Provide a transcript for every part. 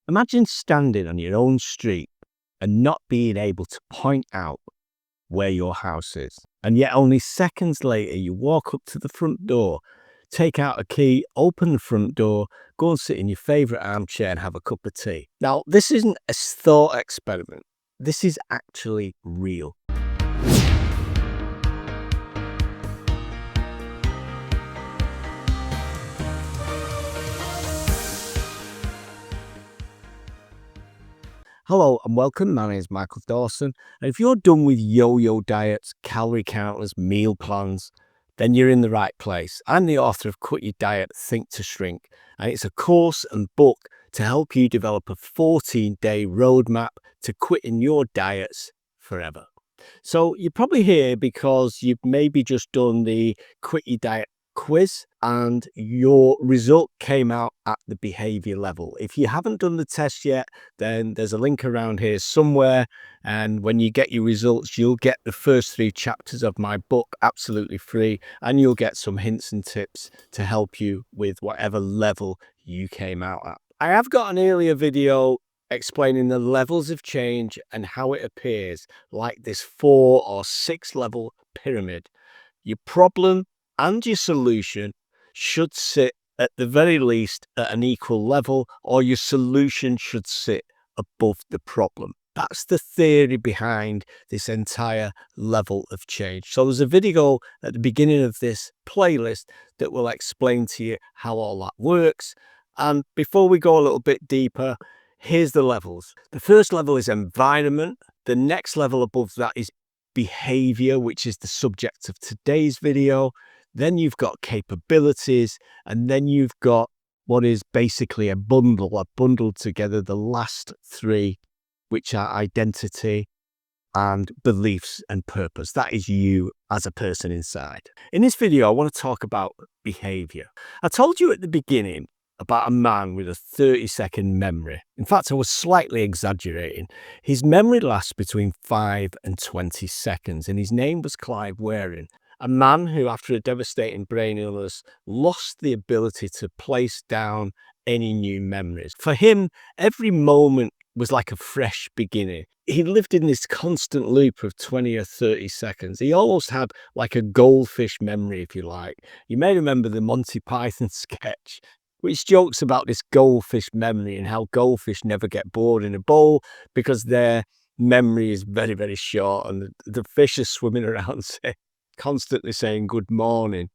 Imagine standing on your own street and not being able to point out where your house is. And yet only seconds later, you walk up to the front door, take out a key, open the front door, go and sit in your favourite armchair and have a cup of tea. Now, this isn't a thought experiment. This is actually real. Hello and welcome. My name is Michael Dawson. And if you're done with yo-yo diets, calorie counters, meal plans, then you're in the right place. I'm the author of Quit Your Diet, Think to Shrink, and it's a course and book to help you develop a 14-day roadmap to quitting your diets forever. So you're probably here because you've maybe just done the Quit Your Diet quiz and your result came out at the behavior level. If you haven't done the test yet, then there's a link around here somewhere, and when you get your results, you'll get the first 3 chapters of my book absolutely free, and you'll get some hints and tips to help you with whatever level you came out at. I have got an earlier video explaining the levels of change and how it appears, like this 4 or 6 level pyramid. Your problem and your solution should sit at the very least at an equal level, or your solution should sit above the problem. That's the theory behind this entire level of change. So there's a video at the beginning of this playlist that will explain to you how all that works. And before we go a little bit deeper, here's the levels. The first level is environment. The next level above that is behavior, which is the subject of today's video. Then you've got capabilities, and then you've got what is basically a bundle. I've bundled together the last 3, which are identity and beliefs and purpose. That is you as a person inside. In this video, I want to talk about behavior. I told you at the beginning about a man with a 30-second memory. In fact, I was slightly exaggerating. His memory lasts between 5 and 20 seconds, and his name was Clive Waring. A man who, after a devastating brain illness, lost the ability to place down any new memories. For him, every moment was like a fresh beginning. He lived in this constant loop of 20 or 30 seconds. He almost had like a goldfish memory, if you like. You may remember the Monty Python sketch, which jokes about this goldfish memory and how goldfish never get bored in a bowl because their memory is very, very short, and the fish are swimming around constantly saying good morning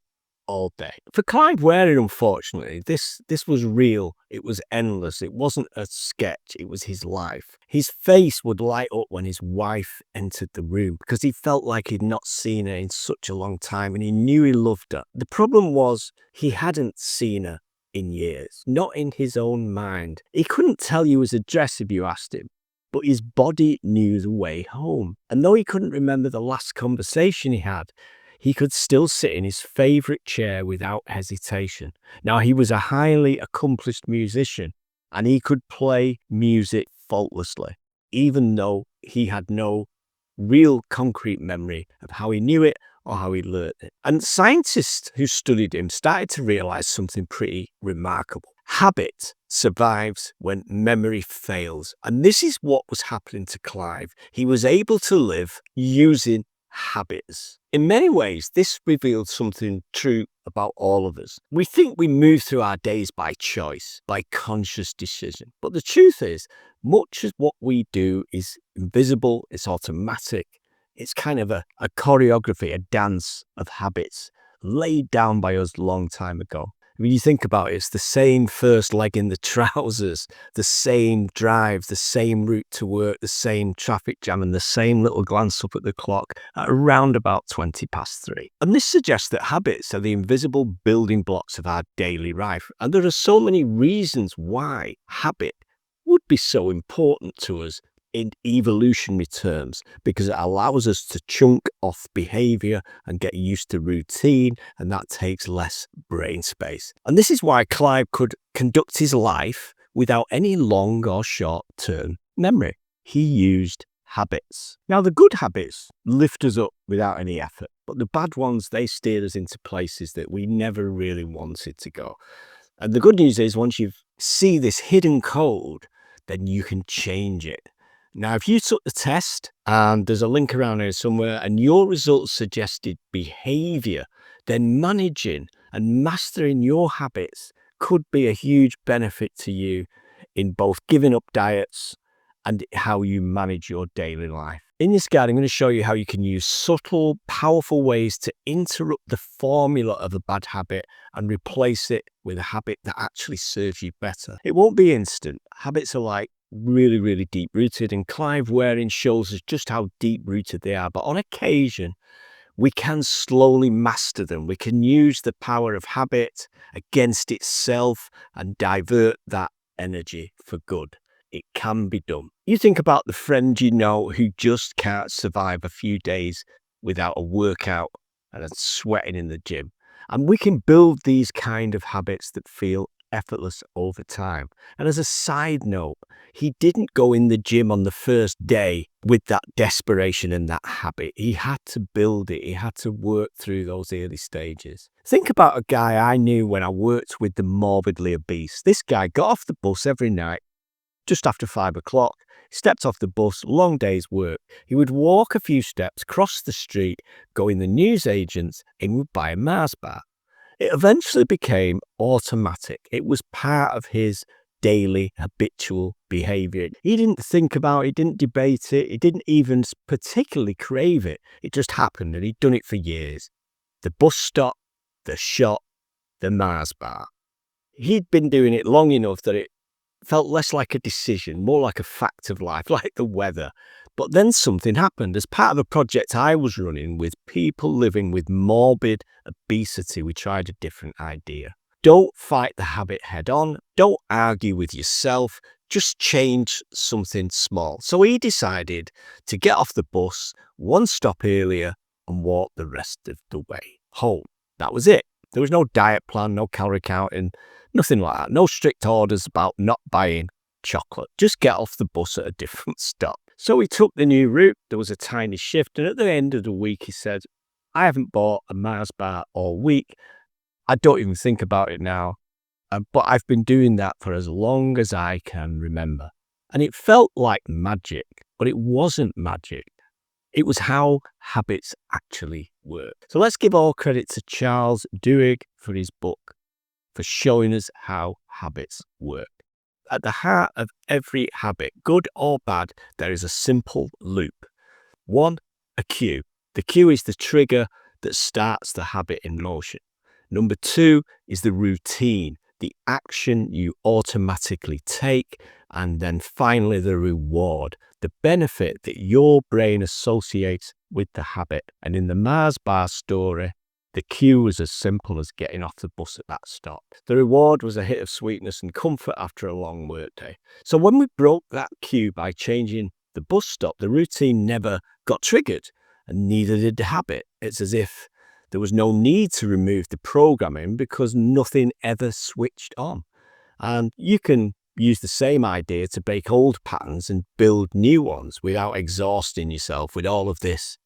all day. For Clive Waring, unfortunately, this was real. It was endless. It wasn't a sketch. It was his life. His face would light up when his wife entered the room because he felt like he'd not seen her in such a long time, and he knew he loved her. The problem was he hadn't seen her in years, not in his own mind. He couldn't tell you his address if you asked him, but his body knew the way home. And though he couldn't remember the last conversation he had, he could still sit in his favourite chair without hesitation. Now, he was a highly accomplished musician, and he could play music faultlessly, even though he had no real concrete memory of how he knew it or how he learned it. And scientists who studied him started to realise something pretty remarkable. Habit survives when memory fails. And this is what was happening to Clive. He was able to live using habits. In many ways, this revealed something true about all of us. We think we move through our days by choice, by conscious decision. But the truth is, much of what we do is invisible, it's automatic. It's kind of a choreography, a dance of habits laid down by us a long time ago. When you think about it, it's the same first leg in the trousers, the same drive, the same route to work, the same traffic jam, and the same little glance up at the clock at around about 3:20. And this suggests that habits are the invisible building blocks of our daily life. And there are so many reasons why habit would be so important to us in evolutionary terms, because it allows us to chunk off behavior and get used to routine, and that takes less brain space. And this is why Clive could conduct his life without any long or short-term memory. He used habits. Now, the good habits lift us up without any effort, but the bad ones, they steer us into places that we never really wanted to go. And the good news is, once you see this hidden code, then you can change it. Now, if you took the test, and there's a link around here somewhere, and your results suggested behaviour, then managing and mastering your habits could be a huge benefit to you in both giving up diets and how you manage your daily life. In this guide, I'm going to show you how you can use subtle, powerful ways to interrupt the formula of a bad habit and replace it with a habit that actually serves you better. It won't be instant. Habits are like really, really deep rooted, and Clive Waring shows us just how deep rooted they are. But on occasion, we can slowly master them. We can use the power of habit against itself and divert that energy for good. It can be done. You think about the friend you know who just can't survive a few days without a workout and a sweating in the gym. And we can build these kind of habits that feel effortless over time. And as a side note, he didn't go in the gym on the first day with that desperation and that habit. He had to build it. He had to work through those early stages. Think about a guy I knew when I worked with the morbidly obese. This guy got off the bus every night just after 5 o'clock, stepped off the bus, long day's work. He would walk a few steps, cross the street, go in the newsagents, and would buy a Mars bar. It eventually became automatic. It was part of his daily habitual behaviour. He didn't think about it, he didn't debate it, he didn't even particularly crave it. It just happened, and he'd done it for years. The bus stop, the shop, the Mars bar. He'd been doing it long enough that it felt less like a decision, more like a fact of life, like the weather. But then something happened. As part of a project I was running with people living with morbid obesity, we tried a different idea. Don't fight the habit head on. Don't argue with yourself. Just change something small. So he decided to get off the bus one stop earlier and walk the rest of the way home. That was it. There was no diet plan, no calorie counting, nothing like that. No strict orders about not buying chocolate. Just get off the bus at a different stop. So he took the new route. There was a tiny shift. And at the end of the week, he said, I haven't bought a Mars bar all week. I don't even think about it now. But I've been doing that for as long as I can remember. And it felt like magic, but it wasn't magic. It was how habits actually work. So let's give all credit to Charles Duhigg for his book, for showing us how habits work. At the heart of every habit, good or bad, there is a simple loop. 1, a cue. The cue is the trigger that starts the habit in motion. Number 2 is the routine, the action you automatically take. And then finally, the reward, the benefit that your brain associates with the habit. And in the Mars bar story, the cue was as simple as getting off the bus at that stop. The reward was a hit of sweetness and comfort after a long workday. So when we broke that cue by changing the bus stop, the routine never got triggered, and neither did the habit. It's as if there was no need to remove the programming because nothing ever switched on. And you can use the same idea to break old patterns and build new ones without exhausting yourself with all of this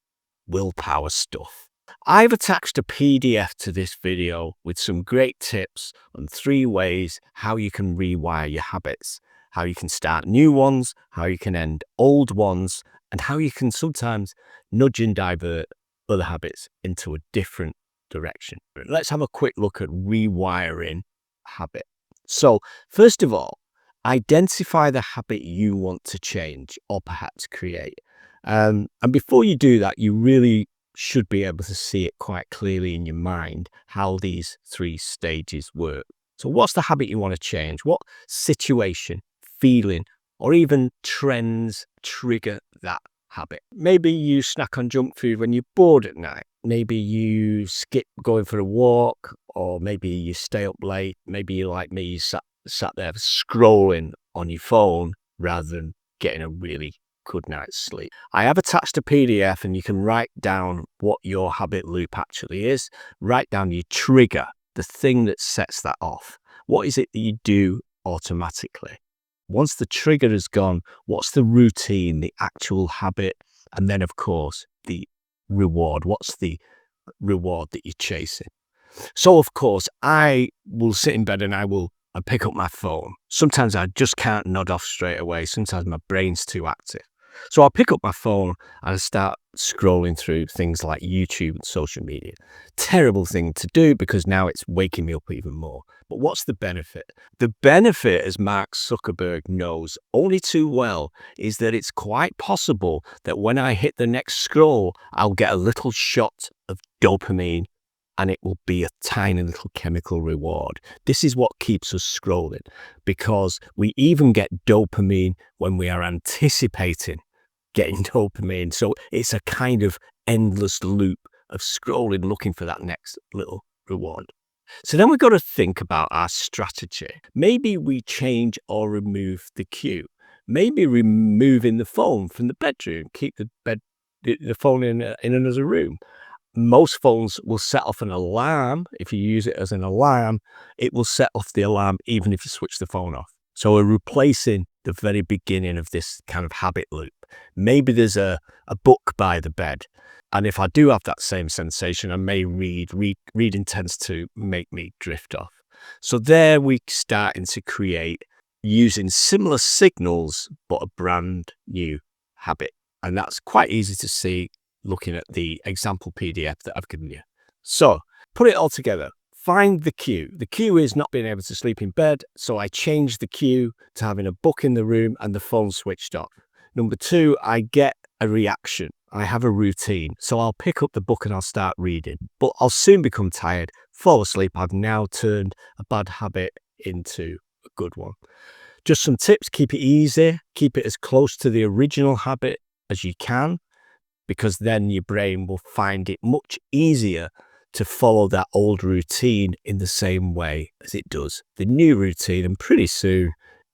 willpower stuff. I've attached a PDF to this video with some great tips on 3 ways how you can rewire your habits, how you can start new ones, how you can end old ones, and how you can sometimes nudge and divert other habits into a different direction. Let's have a quick look at rewiring habit. So first of all, identify the habit you want to change or perhaps create. And before you do that, you really should be able to see it quite clearly in your mind how these 3 stages work. So what's the habit you want to change? What situation, feeling, or even trends trigger that habit? Maybe you snack on junk food when you're bored at night. Maybe you skip going for a walk, or maybe you stay up late. Maybe you're like me, you sat there scrolling on your phone rather than getting a really good night's sleep. I have attached a PDF, and you can write down what your habit loop actually is. Write down your trigger, the thing that sets that off. What is it that you do automatically? Once the trigger is gone, what's the routine, the actual habit? And then, of course, the reward. What's the reward that you're chasing? So, of course, I will sit in bed and I will and pick up my phone. Sometimes I just can't nod off straight away. Sometimes my brain's too active. So I'll pick up my phone and I start scrolling through things like YouTube and social media. Terrible thing to do because now it's waking me up even more. But what's the benefit? The benefit, as Mark Zuckerberg knows only too well, is that it's quite possible that when I hit the next scroll, I'll get a little shot of dopamine and it will be a tiny little chemical reward. This is what keeps us scrolling, because we even get dopamine when we are anticipating getting dopamine. So it's a kind of endless loop of scrolling, looking for that next little reward. So then we've got to think about our strategy. Maybe we change or remove the cue. Maybe removing the phone from the bedroom, keep the phone in another room. Most phones will set off an alarm. If you use it as an alarm, it will set off the alarm even if you switch the phone off. So we're replacing the very beginning of this kind of habit loop. Maybe there's a book by the bed. And if I do have that same sensation, I may read. Reading tends to make me drift off. So there we're starting to create, using similar signals, but a brand new habit. And that's quite easy to see looking at the example PDF that I've given you. So put it all together. Find the cue. The cue is not being able to sleep in bed. So I change the cue to having a book in the room and the phone switched off. Number 2, I get a reaction. I have a routine. So I'll pick up the book and I'll start reading. But I'll soon become tired, fall asleep. I've now turned a bad habit into a good one. Just some tips. Keep it easy. Keep it as close to the original habit as you can, because then your brain will find it much easier to follow that old routine in the same way as it does the new routine. And pretty soon,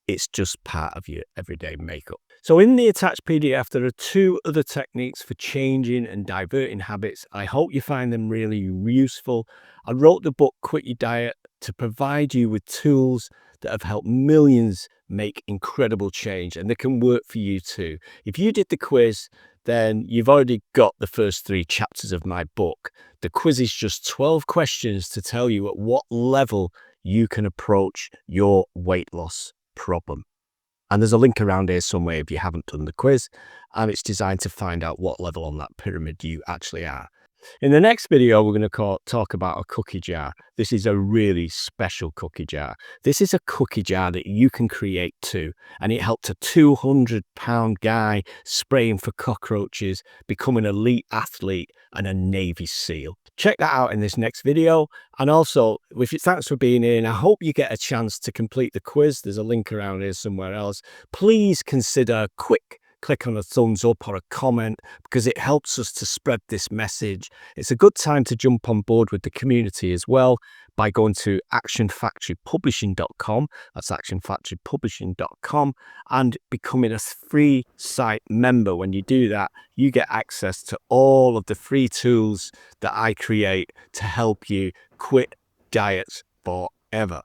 it's just part of your everyday makeup. So in the attached PDF, there are 2 other techniques for changing and diverting habits. I hope you find them really useful. I wrote the book Quit Your Diet to provide you with tools that have helped millions make incredible change, and they can work for you too. If you did the quiz, then you've already got the first 3 chapters of my book. The quiz is just 12 questions to tell you at what level you can approach your weight loss problem. And there's a link around here somewhere if you haven't done the quiz, and it's designed to find out what level on that pyramid you actually are. In the next video, we're going to talk about a cookie jar. This is a really special cookie jar. This is a cookie jar that you can create too, and it helped a 200-pound guy spraying for cockroaches become an elite athlete and a Navy SEAL. Check that out in this next video. And also, thanks for being here, and I hope you get a chance to complete the quiz. There's a link around here somewhere else. Please consider click on a thumbs up or a comment, because it helps us to spread this message. It's a good time to jump on board with the community as well by going to actionfactorypublishing.com. That's actionfactorypublishing.com, and becoming a free site member. When you do that, you get access to all of the free tools that I create to help you quit diets forever.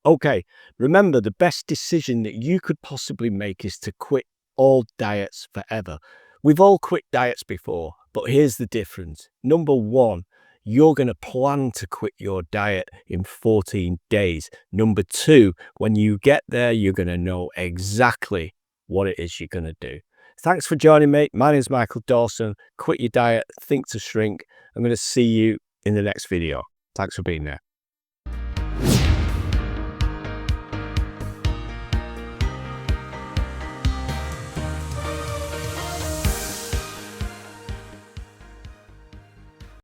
Okay, remember, the best decision that you could possibly make is to quit all diets forever. We've all quit diets before, but here's the difference. Number 1, you're going to plan to quit your diet in 14 days. Number 2, when you get there, you're going to know exactly what it is you're going to do. Thanks for joining me. My name is Michael Dawson. Quit your diet, think to shrink. I'm going to see you in the next video. Thanks for being there.